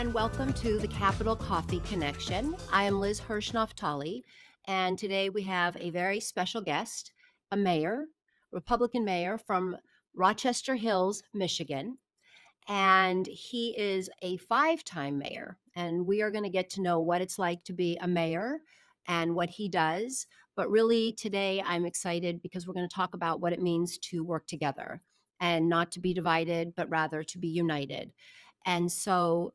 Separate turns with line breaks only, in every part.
and welcome to the Capital Coffee Connection. I am Liz Hirsch-Naftali, and today we have a very special guest, a mayor, Republican mayor from Rochester Hills, Michigan. And he is a five-time mayor, and we are going to get to know what it's like to be a mayor and what he does. But really, today I'm excited because we're going to talk about what it means to work together and not to be divided, but rather to be united. And so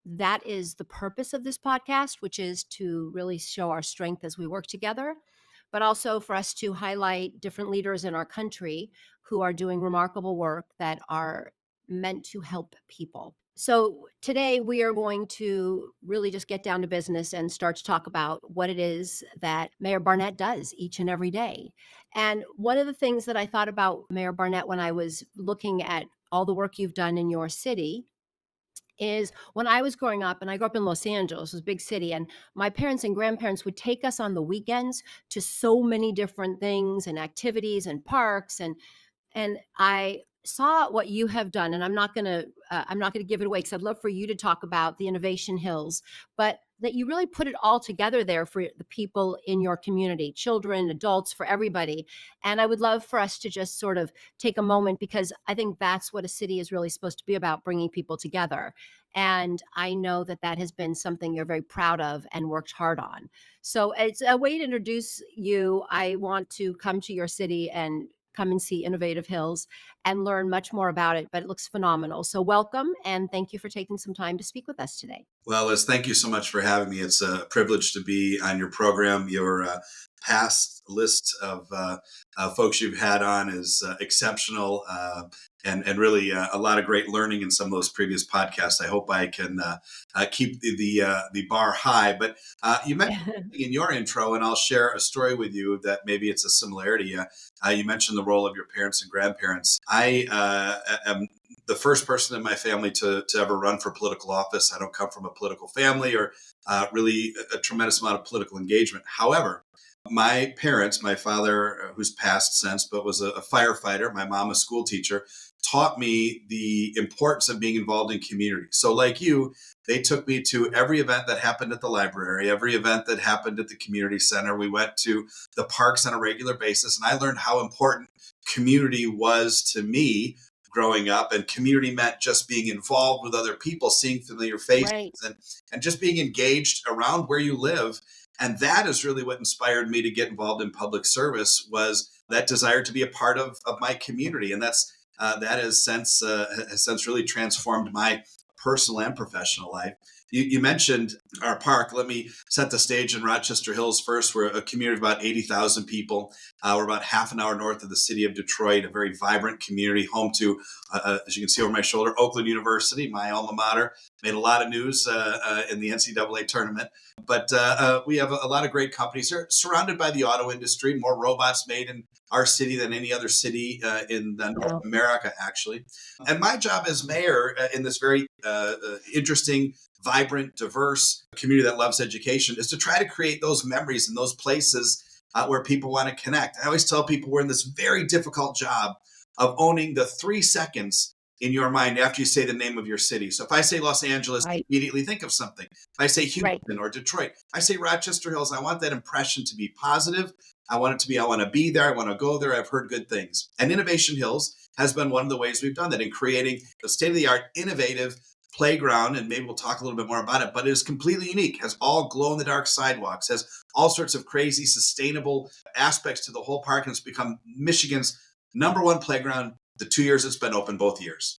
that is the purpose of this podcast, which is to really show our strength as we work together, but also for us to highlight different leaders in our country who are doing remarkable work that are meant to help people. So today we are going to really just get down to business and start to talk about what it is that Mayor Barnett does each and every day. And one of the things that I thought about Mayor Barnett when I was looking at all the work you've done in your city is when I was growing up, and I grew up in Los Angeles, it was a big city, and my parents and grandparents would take us on the weekends to so many different things and activities and parks, and I saw what you have done, and I'm not gonna give it away because I'd love for you to talk about the Innovation Hills, but that you really put it all together there for the people in your community, children, adults, for everybody. And I would love for us to just sort of take a moment because I think that's what a city is really supposed to be about, bringing people together. And I know that that has been something you're very proud of and worked hard on. So it's a way to introduce you. I want to come to your city and come and see Innovative Hills and learn much more about it, but it looks phenomenal. So welcome, and thank you for taking some time to speak with us today.
Well, Liz, thank you so much for having me. It's a privilege to be on your program. Your past list of folks you've had on is exceptional, and really a lot of great learning in some of those previous podcasts. I hope I can keep the bar high. But you mentioned something in your intro, and I'll share a story with you that maybe it's a similarity. You mentioned the role of your parents and grandparents. I am the first person in my family to ever run for political office. I don't come from a political family or really a tremendous amount of political engagement. However, my parents, my father, who's passed since, but was a firefighter, my mom, a school teacher, taught me the importance of being involved in community. So like you, they took me to every event that happened at the library, every event that happened at the community center. We went to the parks on a regular basis, and I learned how important community was to me growing up. And community meant just being involved with other people, seeing familiar faces,
Right.
and just being engaged around where you live. And that is really what inspired me to get involved in public service, was that desire to be a part of my community. And that has since really transformed my personal and professional life. You mentioned our park. Let me set the stage in Rochester Hills first. We're a community of about 80,000 people. We're about half an hour north of the city of Detroit, a very vibrant community, home to, as you can see over my shoulder, Oakland University, my alma mater. Made a lot of news in the NCAA tournament. But we have a lot of great companies. They're surrounded by the auto industry, more robots made in our city than any other city in North America, actually. And my job as mayor in this very interesting, vibrant, diverse community that loves education is to try to create those memories and those places where people want to connect. I always tell people we're in this very difficult job of owning the 3 seconds in your mind after you say the name of your city. So if I say Los Angeles,
Right.
immediately think of something. If I say
Right.
Houston or Detroit, I say Rochester Hills, I want that impression to be positive. I want to be there. I want to go there. I've heard good things. And Innovation Hills has been one of the ways we've done that in creating a state-of-the-art, innovative playground. And maybe we'll talk a little bit more about it, but it is completely unique, has all glow-in-the-dark sidewalks, has all sorts of crazy, sustainable aspects to the whole park, and it's become Michigan's #1 playground the 2 years it's been open, both years.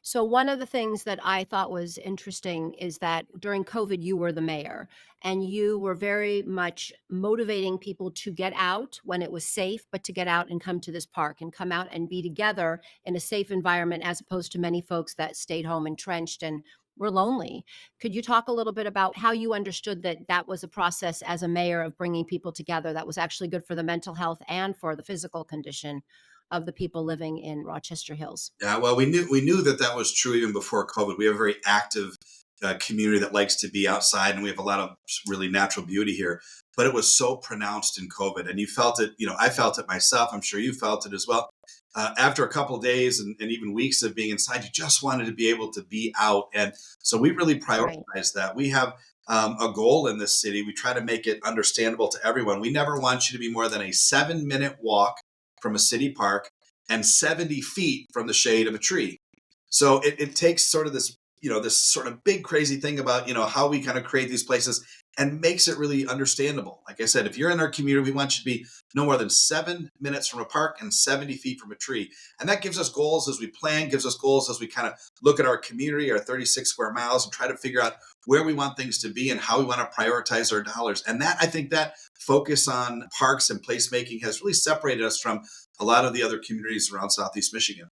So one of the things that I thought was interesting is that during COVID, you were the mayor and you were very much motivating people to get out when it was safe, but to get out and come to this park and come out and be together in a safe environment, as opposed to many folks that stayed home entrenched and were lonely. Could you talk a little bit about how you understood that that was a process as a mayor of bringing people together that was actually good for the mental health and for the physical condition of the people living in Rochester Hills?
Yeah, well, we knew that was true even before COVID. We have a very active community that likes to be outside, and we have a lot of really natural beauty here. But it was so pronounced in COVID, and you felt it. I felt it myself. I'm sure you felt it as well. After a couple of days and even weeks of being inside, you just wanted to be able to be out, and so we really
Right.
prioritize that. We have a goal in this city. We try to make it understandable to everyone. We never want you to be more than a 7-minute walk from a city park and 70 feet from the shade of a tree. So it takes sort of this, this sort of big crazy thing about, how we kind of create these places and makes it really understandable. Like I said, if you're in our community, we want you to be no more than 7 minutes from a park and 70 feet from a tree. And that gives us goals as we plan, gives us goals as we kind of look at our community, our 36 square miles, and try to figure out where we want things to be and how we want to prioritize our dollars. And I think that focus on parks and placemaking has really separated us from a lot of the other communities around Southeast Michigan.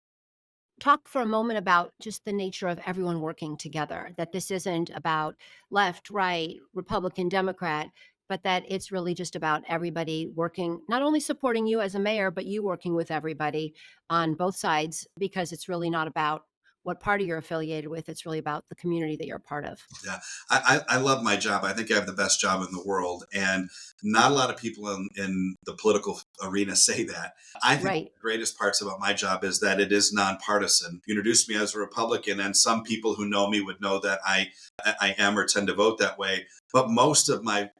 Talk for a moment about just the nature of everyone working together, that this isn't about left, right, Republican, Democrat, but that it's really just about everybody working, not only supporting you as a mayor, but you working with everybody on both sides, because it's really not about what party you're affiliated with. It's really about the community that you're a part of.
Yeah, I love my job. I think I have the best job in the world, and not a lot of people in the political arena say that. I think
Right,
the greatest parts about my job is that it is nonpartisan. You introduced me as a Republican, and some people who know me would know that I am or tend to vote that way. But most of my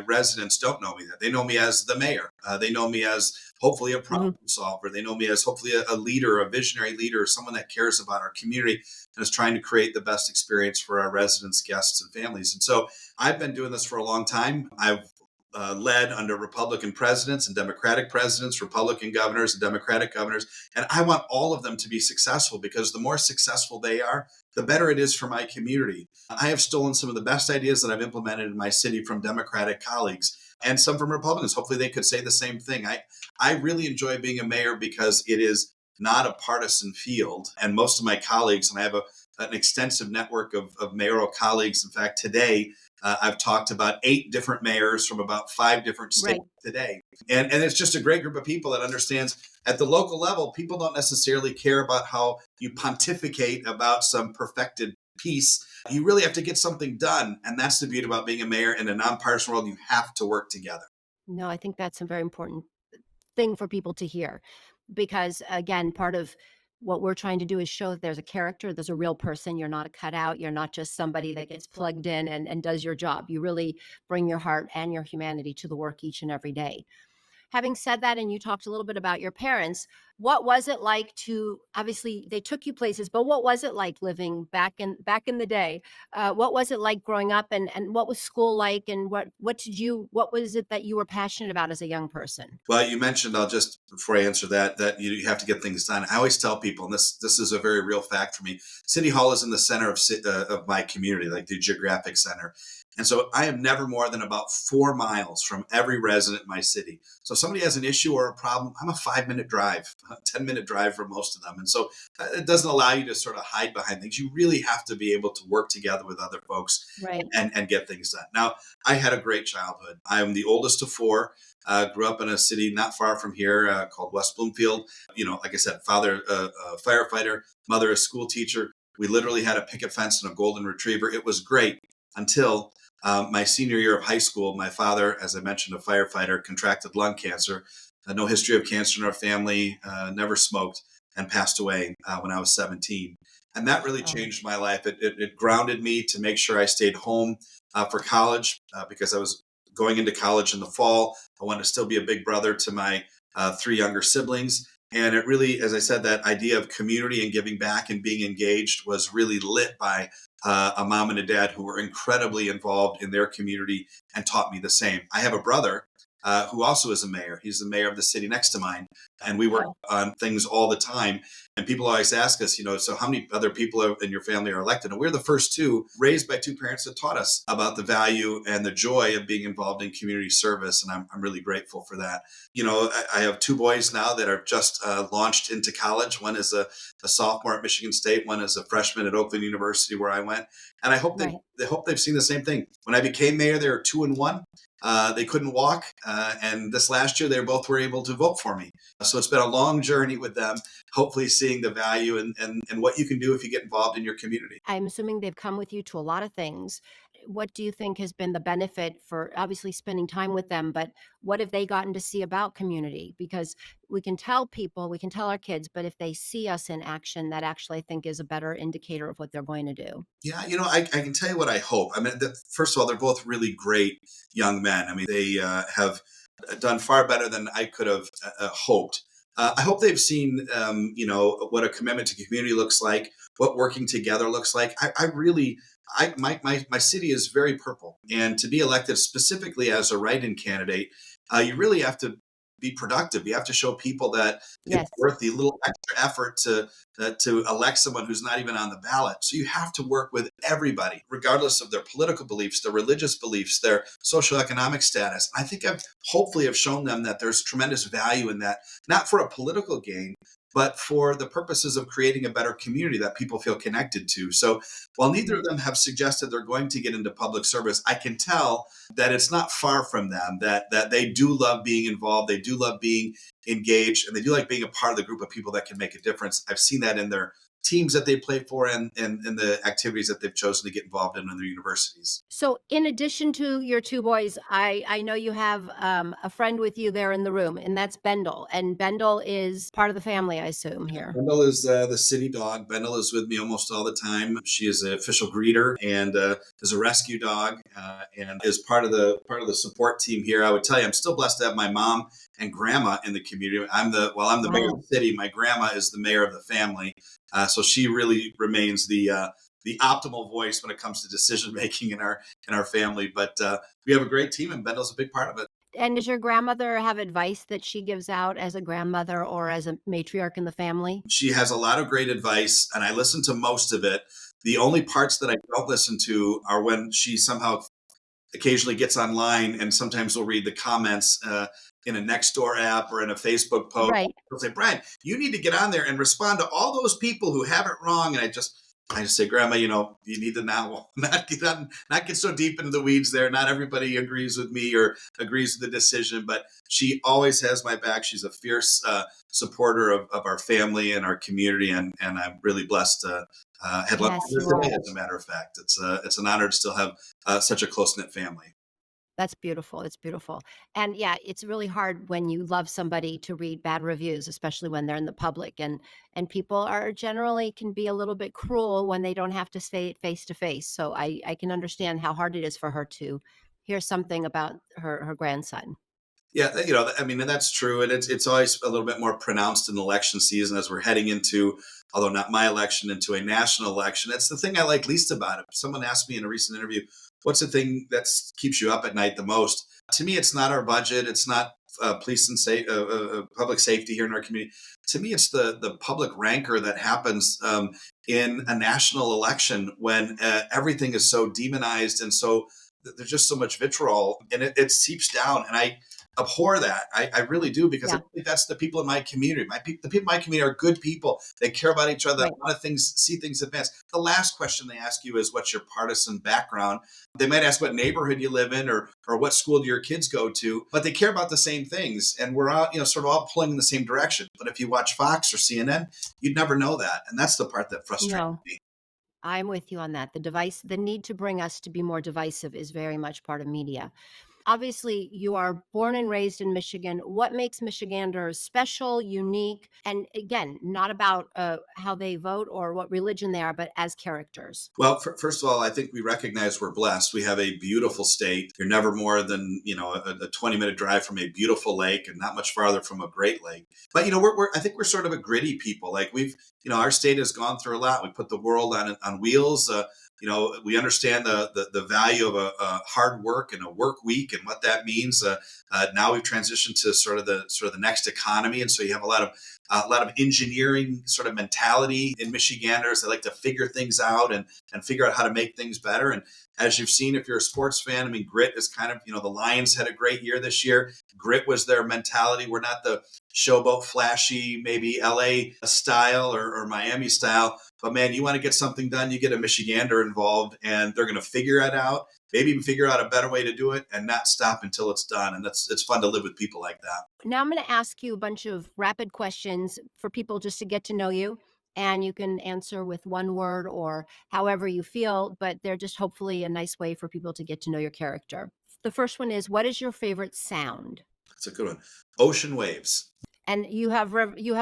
residents don't know me that. They know me as the mayor. They know me as hopefully a
mhm,
problem solver. They know me as hopefully a leader, a visionary leader, someone that cares about our community and is trying to create the best experience for our residents, guests, and families. And so I've been doing this for a long time. I've led under Republican presidents and Democratic presidents, Republican governors and Democratic governors. And I want all of them to be successful because the more successful they are, the better it is for my community. I have stolen some of the best ideas that I've implemented in my city from Democratic colleagues and some from Republicans. Hopefully, they could say the same thing. I really enjoy being a mayor because it is not a partisan field. And most of my colleagues, and I have an extensive network of mayoral colleagues. In fact, today, I've talked about 8 different mayors from about 5 different states
right.
today. And it's just a great group of people that understands at the local level, people don't necessarily care about how you pontificate about some perfected piece. You really have to get something done. And that's the beauty about being a mayor in a nonpartisan world. You have to work together.
No, I think that's a very important thing for people to hear, because again, part of what we're trying to do is show that there's a character, there's a real person. You're not a cutout, you're not just somebody that gets plugged in and does your job. You really bring your heart and your humanity to the work each and every day. Having said that, and you talked a little bit about your parents, what was it like to, obviously they took you places, but what was it like living back in the day? What was it like growing up, and what was school like, and what was it that you were passionate about as a young person?
Well, you mentioned, I'll just, before I answer that you have to get things done. I always tell people, and this is a very real fact for me. City Hall is in the center of my community, like the geographic center. And so I am never more than about 4 miles from every resident in my city. So if somebody has an issue or a problem, I'm a 5-minute drive, a 10-minute drive for most of them. And so it doesn't allow you to sort of hide behind things. You really have to be able to work together with other folks
Right,
and get things done. Now, I had a great childhood. I'm the oldest of 4. Grew up in a city not far from here called West Bloomfield. Like I said, father a firefighter, mother a school teacher. We literally had a picket fence and a golden retriever. It was great until my senior year of high school. My father, as I mentioned, a firefighter, contracted lung cancer. No history of cancer in our family, never smoked, and passed away when I was 17. And that really
um,
changed my life. It grounded me to make sure I stayed home for college because I was going into college in the fall. I wanted to still be a big brother to my 3 younger siblings. And it really, as I said, that idea of community and giving back and being engaged was really lit by a mom and a dad who were incredibly involved in their community and taught me the same. I have a brother who also is a mayor. He's the mayor of the city next to mine. And we work
wow,
on things all the time. And people always ask us, so how many other people in your family are elected? And we're the first 2 raised by 2 parents that taught us about the value and the joy of being involved in community service. And I'm really grateful for that. I have 2 boys now that are just launched into college. One is a sophomore at Michigan State. One is a freshman at Oakland University, where I went. And I hope
right.
they hope they've seen the same thing. When I became mayor, they were 2 and 1. They couldn't walk, and this last year they both were able to vote for me. So it's been a long journey with them, hopefully seeing the value and what you can do if you get involved in your community.
I'm assuming they've come with you to a lot of things. What do you think has been the benefit for obviously spending time with them, but what have they gotten to see about community? Because we can tell people, we can tell our kids, but if they see us in action, that actually I think is a better indicator of what they're going to do.
Yeah, I can tell you what I hope. I mean, first of all, they're both really great young men. I mean, they have done far better than I could have hoped. I hope they've seen, what a commitment to community looks like, what working together looks like. I really, my city is very purple, and to be elected specifically as a write-in candidate, you really have to be productive. You have to show people that it's
Yes.
worth the little extra effort to elect someone who's not even on the ballot. So you have to work with everybody, regardless of their political beliefs, their religious beliefs, their socioeconomic status. I think I've hopefully have shown them that there's tremendous value in that, not for a political gain, but for the purposes of creating a better community that people feel connected to. So while neither of
Mhm.
them have suggested they're going to get into public service, I can tell that it's not far from them, that they do love being involved, they do love being engaged, and they do like being a part of the group of people that can make a difference. I've seen that in their teams that they play for and the activities that they've chosen to get involved in their universities.
So, in addition to your 2 boys, I know you have, a friend with you there in the room, and that's Bendel, and Bendel is part of the family, I assume, here.
Bendel is the city dog. Bendel is with me almost all the time. She is an official greeter and is a rescue dog and is part of the support team here. I would tell you, I'm still blessed to have my mom and grandma in the community. I'm the mayor of
Wow.
the city. My grandma is the mayor of the family, so she really remains the optimal voice when it comes to decision making in our family. But we have a great team, and Bendel's a big part of it.
And does your grandmother have advice that she gives out as a grandmother or as a matriarch in the family?
She has a lot of great advice, and I listen to most of it. The only parts that I don't listen to are when she somehow occasionally gets online and sometimes will read the comments in a Nextdoor app or in a Facebook post.
Right.
She'll say, Brian, you need to get on there and respond to all those people who have it wrong. And I just say, Grandma, you need to now not get so deep into the weeds there. Not everybody agrees with me or agrees with the decision, but she always has my back. She's a fierce supporter of our family and our community, and I'm really blessed to had lunch
Yes,
with
you
her
are.
today. As a matter of fact, it's an honor to still have such a close knit family.
That's beautiful, it's beautiful. And, yeah, it's really hard when you love somebody to read bad reviews, especially when they're in the public, and people are generally can be a little bit cruel when they don't have to say it face to face, so I can understand how hard it is for her to hear something about her grandson.
Yeah, I mean, and that's true, and it's always a little bit more pronounced in election season as we're heading into, although not my election, into a national election. It's the thing I like least about it. Someone asked me in a recent interview, "What's the thing that keeps you up at night the most?" To me, it's not our budget. It's not police and public safety here in our community. To me, it's the public rancor that happens in a national election when everything is so demonized and so there's just so much vitriol and it seeps down. And I abhor that. I really do because I
Yeah,
think that's the people in my community. The people in my community are good people. They care about each other.
right.
A lot of things, see things advance. The last question they ask you is, "What's your partisan background?" They might ask what neighborhood you live in or what school do your kids go to, but they care about the same things. And we're all, sort of all pulling in the same direction. But if you watch Fox or CNN, you'd never know that. And that's the part that frustrates
No,
me.
I'm with you on that. The need to bring us to be more divisive is very much part of media. Obviously, you are born and raised in Michigan. What makes Michiganders special, unique, and again, not about how they vote or what religion they are, but as characters?
Well, first of all, I think we recognize we're blessed. We have a beautiful state. You're never more than a 20-minute drive from a beautiful lake, and not much farther from a great lake. But I think we're sort of a gritty people. Like our state has gone through a lot. We put the world on wheels. We understand the value of a hard work and a work week and what that means. Now we've transitioned to sort of the next economy, and so you have a lot of engineering sort of mentality in Michiganders. They like to figure things out and figure out how to make things better. And as you've seen, if you're a sports fan, I mean, grit is kind of, the Lions had a great year this year. Grit was their mentality. We're not the showboat, flashy, maybe LA style or Miami style. But man, you want to get something done, you get a Michigander involved, and they're going to figure it out. Maybe even figure out a better way to do it, and not stop until it's done. And it's fun to live with people like that.
Now I'm going to ask you a bunch of rapid questions for people just to get to know you. And you can answer with one word or however you feel, but they're just hopefully a nice way for people to get to know your character. The first one is, what is your favorite sound?
It's a good one. Ocean waves.
And you have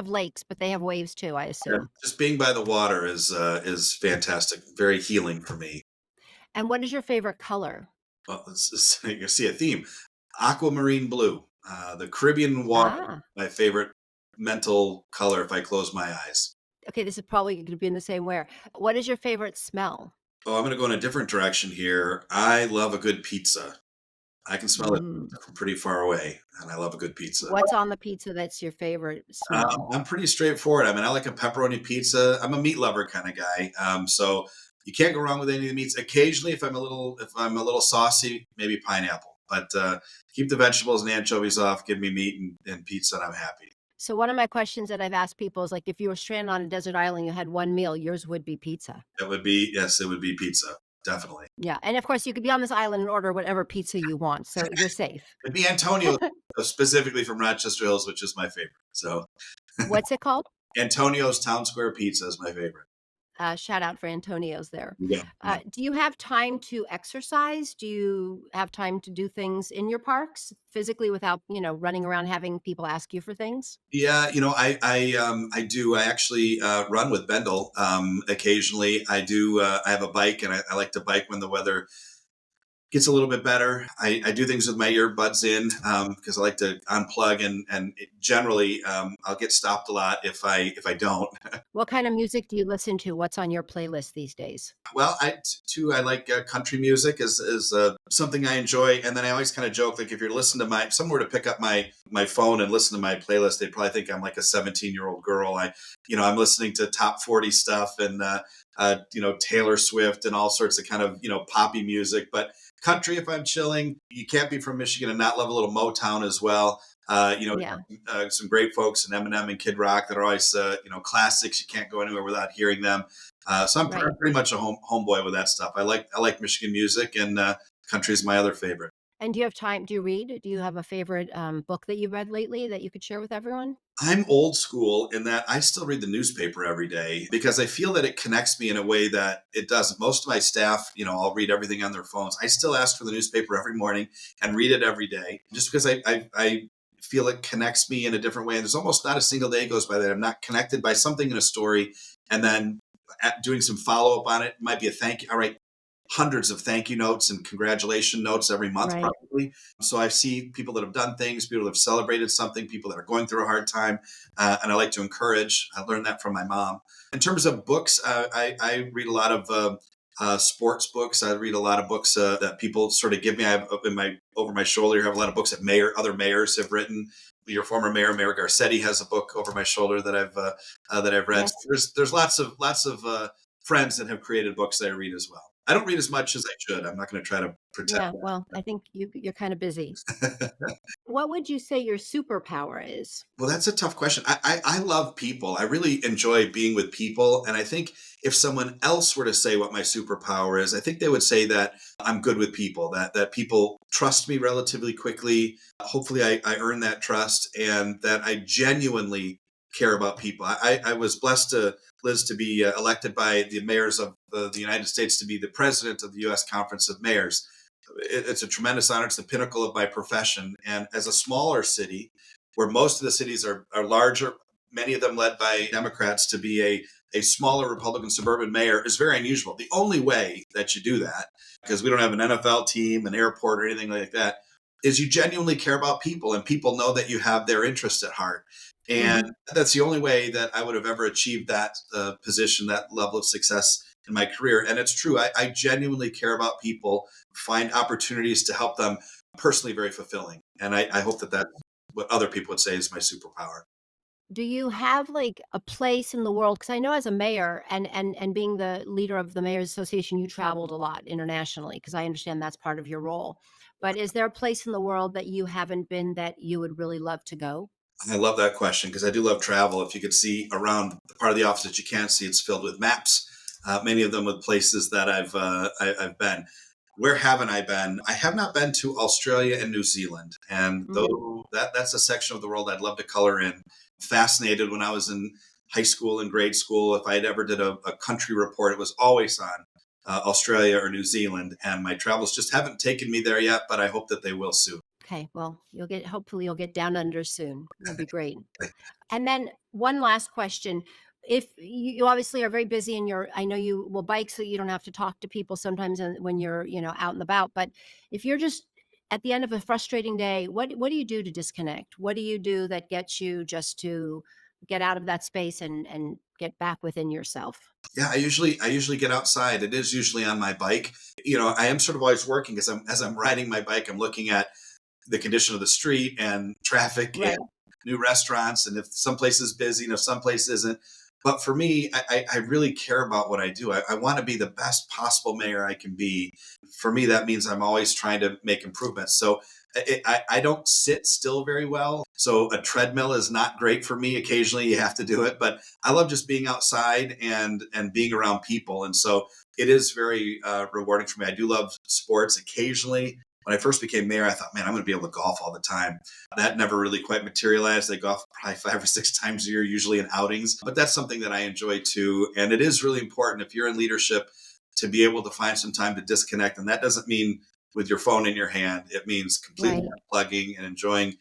lakes, but they have waves too, I
Yeah,
assume.
just being by the water is fantastic. Very healing for me.
And what is your favorite color?
Well, you see a theme. Aquamarine blue. The Caribbean water,
Ah,
my favorite mental color if I close my eyes.
okay, this is probably going to be in the same way. What is your favorite smell?
Oh, I'm going to go in a different direction here. I love a good pizza. I can smell it
Mm.
from pretty far away, and I love a good pizza.
What's on the pizza that's your favorite smell?
I'm pretty straightforward. I mean, I like a pepperoni pizza. I'm a meat lover kind of guy. So you can't go wrong with any of the meats. Occasionally, if I'm a little saucy, maybe pineapple. But keep the vegetables and anchovies off. Give me meat and pizza, and I'm happy.
So one of my questions that I've asked people is like, if you were stranded on a desert island, you had one meal, yours would be pizza.
That would be yes, it would be pizza, definitely.
Yeah, and of course, you could be on this island and order whatever pizza you want, so you're safe.
It'd be Antonio, specifically from Rochester Hills, which is my favorite. So
What's it called?
Antonio's Town Square Pizza is my favorite.
Shout out for Antonio's there.
Yeah.
Do you have time to exercise? Do you have time to do things in your parks physically without, running around having people ask you for things?
Yeah, I do. I actually run with Bendel occasionally. I do. I have a bike, and I like to bike when the weather gets a little bit better. I do things with my earbuds in because I like to unplug, and generally I'll get stopped a lot if I don't.
What kind of music do you listen to? What's on your playlist these days?
Well, I like country music is something I enjoy, and then I always kind of joke like if you're listening to my somewhere to pick up my phone and listen to my playlist, they'd probably think I'm like a 17-year-old girl. I'm listening to top 40 stuff and Taylor Swift and all sorts of kind of poppy music, but country if I'm chilling. You can't be from Michigan and not love a little Motown as well.
Yeah,
Some great folks in Eminem and Kid Rock that are always classics. You can't go anywhere without hearing them. So I'm
right.
pretty much a homeboy with that stuff. I like Michigan music, and country is my other favorite.
And do you have time? Do you read? Do you have a favorite book that you've read lately that you could share with everyone?
I'm old school in that I still read the newspaper every day because I feel that it connects me in a way that it doesn't. Most of my staff, I'll read everything on their phones. I still ask for the newspaper every morning and read it every day just because I feel it connects me in a different way. And there's almost not a single day goes by that I'm not connected by something in a story and then doing some follow up on it. It might be a thank you. All right, hundreds of thank you notes and congratulation notes every month,
Right.
probably. So I see people that have done things, people that have celebrated something, people that are going through a hard time, and I like to encourage. I learned that from my mom. In terms of books, I read a lot of sports books. I read a lot of books that people sort of give me. I have up in my over my shoulder. I have a lot of books that other mayors have written. Your former mayor, Mayor Garcetti, has a book over my shoulder that I've read. So
Yes.
there's lots of friends that have created books that I read as well. I don't read as much as I should. I'm not going to try to pretend.
Yeah. Well, I think you're kind of busy. What would you say your superpower is?
Well, that's a tough question. I love people. I really enjoy being with people. And I think if someone else were to say what my superpower is, I think they would say that I'm good with people, that people trust me relatively quickly. Hopefully, I earn that trust and that I genuinely care about people. I was blessed Liz, to be elected by the mayors of the United States to be the president of the U.S. Conference of Mayors. It's a tremendous honor. It's the pinnacle of my profession. And as a smaller city, where most of the cities are larger, many of them led by Democrats, to be a smaller Republican suburban mayor is very unusual. The only way that you do that, because we don't have an NFL team, an airport, or anything like that, is you genuinely care about people and people know that you have their interest at heart.
Hmm.
And that's the only way that I would have ever achieved that position, that level of success in my career. And it's true. I genuinely care about people, find opportunities to help them personally very fulfilling. And I hope that that's what other people would say is my superpower.
Do you have like a place in the world? Because I know as a mayor and being the leader of the Mayors Association, you traveled a lot internationally because I understand that's part of your role. But is there a place in the world that you haven't been that you would really love to go?
I love that question because I do love travel. If you could see around the part of the office that you can't see, it's filled with maps. Many of them with places that I've been. Where haven't I been? I have not been to Australia and New Zealand, and
Mm,
though that's a section of the world I'd love to color in. Fascinated when I was in high school and grade school. If I had ever did a country report, it was always on Australia or New Zealand, and my travels just haven't taken me there yet. But I hope that they will soon.
okay, well, hopefully you'll get down under soon. That'll be great. And then one last question. If you obviously are very busy and I know you will bike so you don't have to talk to people sometimes when you're, out and about. But if you're just at the end of a frustrating day, what do you do to disconnect? What do you do that gets you just to get out of that space and get back within yourself?
Yeah, I usually get outside. It is usually on my bike. I am sort of always working as I'm riding my bike. I'm looking at the condition of the street and traffic and
Right.
new restaurants, and if some place is busy and if some place isn't. But for me, I really care about what I do. I want to be the best possible mayor I can be. For me, that means I'm always trying to make improvements. So I don't sit still very well. So a treadmill is not great for me. Occasionally you have to do it, but I love just being outside and being around people. And so it is very rewarding for me. I do love sports occasionally. When I first became mayor, I thought, man, I'm going to be able to golf all the time. That never really quite materialized. I golf probably 5 or 6 times a year, usually in outings. But that's something that I enjoy too. And it is really important if you're in leadership to be able to find some time to disconnect. And that doesn't mean with your phone in your hand. It means completely
Right.
unplugging and enjoying,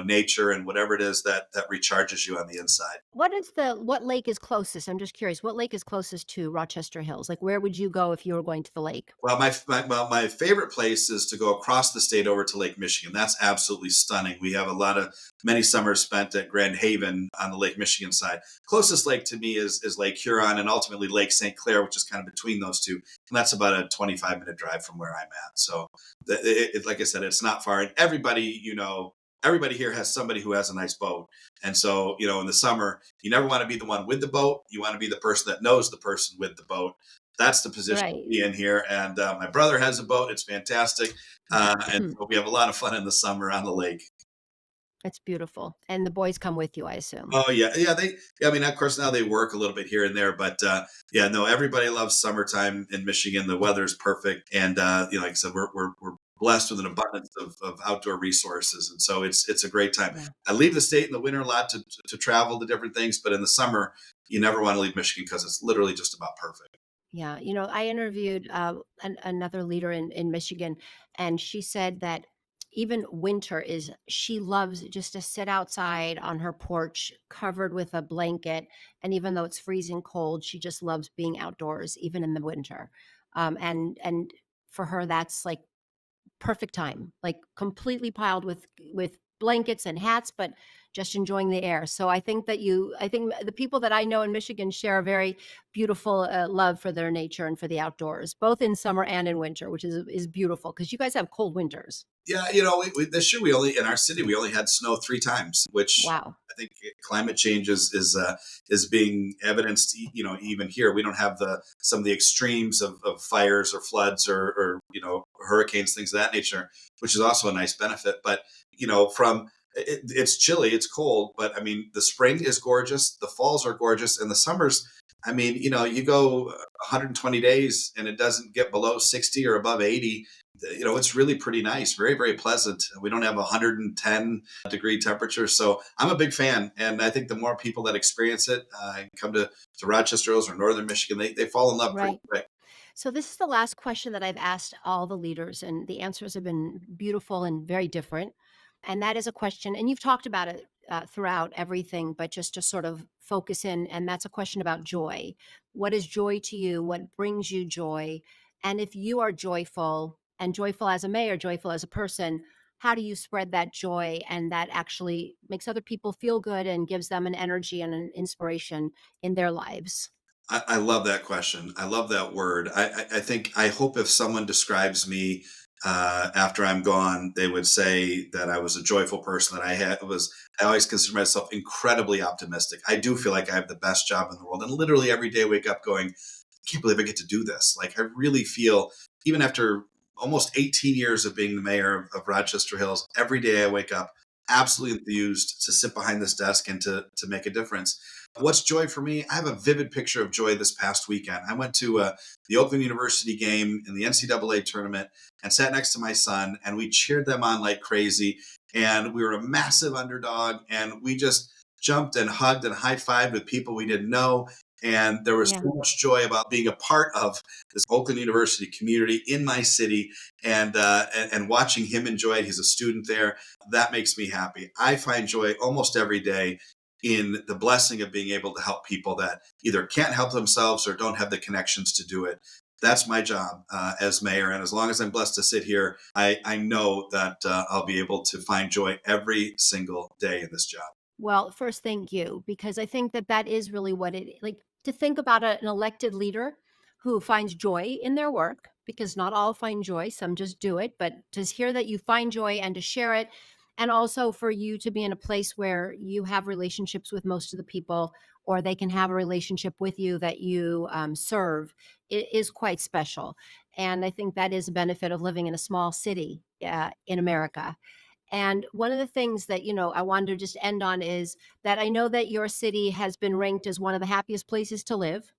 nature and whatever it is that recharges you on the inside.
What lake is closest? I'm just curious. What lake is closest to Rochester Hills? Like, where would you go if you were going to the lake?
Well, my favorite place is to go across the state over to Lake Michigan. That's absolutely stunning. We have many summers spent at Grand Haven on the Lake Michigan side. Closest lake to me is Lake Huron and ultimately Lake St. Clair, which is kind of between those two. And that's about a 25-minute drive from where I'm at. So, like I said, it's not far. And everybody here has somebody who has a nice boat. And so, in the summer, you never want to be the one with the boat. You want to be the person that knows the person with the boat. That's the position to
Right.
be in here. And my brother has a boat. It's fantastic. And so we have a lot of fun in the summer on the lake.
It's beautiful. And the boys come with you, I assume.
Oh yeah, yeah. Yeah, I mean, of course, now they work a little bit here and there, but yeah, no. Everybody loves summertime in Michigan. The weather's perfect, and like I said, we're blessed with an abundance of outdoor resources, and so it's a great time.
Yeah.
I leave the state in the winter a lot to travel to different things, but in the summer, you never want to leave Michigan because it's literally just about perfect.
Yeah, I interviewed another leader in Michigan, and she said that even winter is she loves just to sit outside on her porch covered with a blanket, and even though it's freezing cold, she just loves being outdoors, even in the winter. And for her, that's like perfect time, like completely piled with blankets and hats, but just enjoying the air. So I think the people that I know in Michigan share a very beautiful love for their nature and for the outdoors, both in summer and in winter, which is beautiful because you guys have cold winters.
Yeah, this year we only in our city we only had snow 3 times, which
Wow.
I think climate change is being evidenced. Even here we don't have the some of the extremes of fires or floods or hurricanes, things of that nature, which is also a nice benefit. But it's chilly, it's cold, but I mean the spring is gorgeous, the falls are gorgeous, and the summers. I mean, you go 120 days and it doesn't get below 60 or above 80. It's really pretty nice, very, very pleasant. We don't have 110-degree temperatures. So I'm a big fan. And I think the more people that experience it, come to Rochester Hills or Northern Michigan, they fall in love pretty
Right.
quick.
So this is the last question that I've asked all the leaders, and the answers have been beautiful and very different. And that is a question, and you've talked about it throughout everything, but just to sort of focus in, and that's a question about joy. What is joy to you? What brings you joy? And if you are joyful and joyful as a mayor, joyful as a person, how do you spread that joy and that actually makes other people feel good and gives them an energy and an inspiration in their lives?
I love that question. I love that word. I hope if someone describes me after I'm gone, they would say that I was a joyful person. I always consider myself incredibly optimistic. I do feel like I have the best job in the world, and literally every day I wake up going, I can't believe I get to do this. Like I really feel, even after almost 18 years of being the mayor of Rochester Hills, every day I wake up, absolutely enthused to sit behind this desk and to make a difference. What's joy for me? I have a vivid picture of joy this past weekend. I went to the Oakland University game in the NCAA tournament and sat next to my son, and we cheered them on like crazy. And we were a massive underdog, and we just jumped and hugged and high fived with people we didn't know. And there was
Yeah.
so much joy about being a part of this Oakland University community in my city, and watching him enjoy it. He's a student there. That makes me happy. I find joy almost every day in the blessing of being able to help people that either can't help themselves or don't have the connections to do it. That's my job as mayor. And as long as I'm blessed to sit here, I know that I'll be able to find joy every single day in this job.
Well, first, thank you, because I think that that is really what it like to think about an elected leader who finds joy in their work, because not all find joy, some just do it, but to hear that you find joy and to share it, and also for you to be in a place where you have relationships with most of the people, or they can have a relationship with you that you serve, it is quite special. And I think that is a benefit of living in a small city in America. And one of the things that, I wanted to just end on is that I know that your city has been ranked as one of the happiest places to live,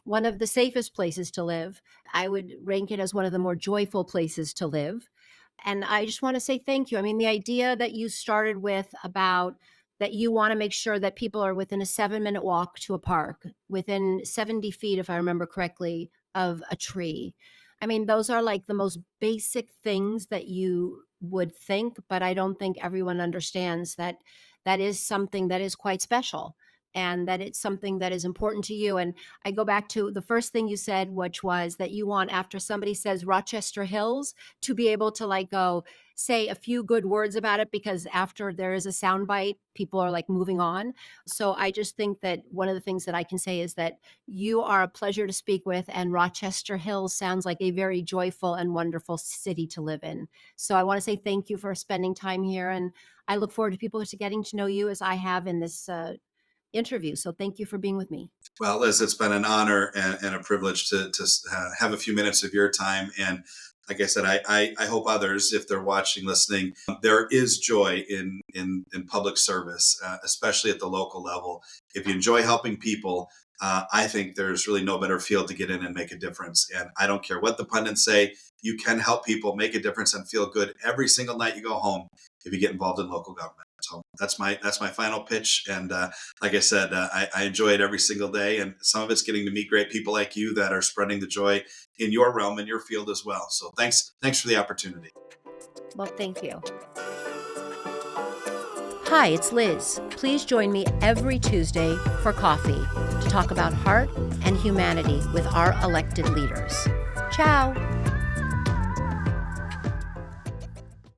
one of the safest places to live. I would rank it as one of the more joyful places to live. And I just want to say thank you. I mean, the idea that you started with about that you want to make sure that people are within a 7-minute walk to a park, within 70 feet, if I remember correctly, of a tree. I mean, those are like the most basic things that you would think, but I don't think everyone understands that that is something that is quite special and that it's something that is important to you. And I go back to the first thing you said, which was that you want, after somebody says Rochester Hills, to be able to like go say a few good words about it, because after there is a soundbite, people are like moving on. So I just think that one of the things that I can say is that you are a pleasure to speak with, and Rochester Hills sounds like a very joyful and wonderful city to live in. So I want to say thank you for spending time here, and I look forward to people to getting to know you as I have in this interview. So thank you for being with me.
Well, Liz, it's been an honor and a privilege to have a few minutes of your time. And like I said, I hope others, if they're watching, listening, there is joy in public service, especially at the local level. If you enjoy helping people, I think there's really no better field to get in and make a difference. And I don't care what the pundits say, you can help people make a difference and feel good every single night you go home if you get involved in local government. So that's my final pitch. And like I said, I enjoy it every single day, and some of it's getting to meet great people like you that are spreading the joy in your realm and your field as well. So thanks for the opportunity.
Well, thank you. Hi, it's Liz. Please join me every Tuesday for coffee to talk about heart and humanity with our elected leaders. Ciao.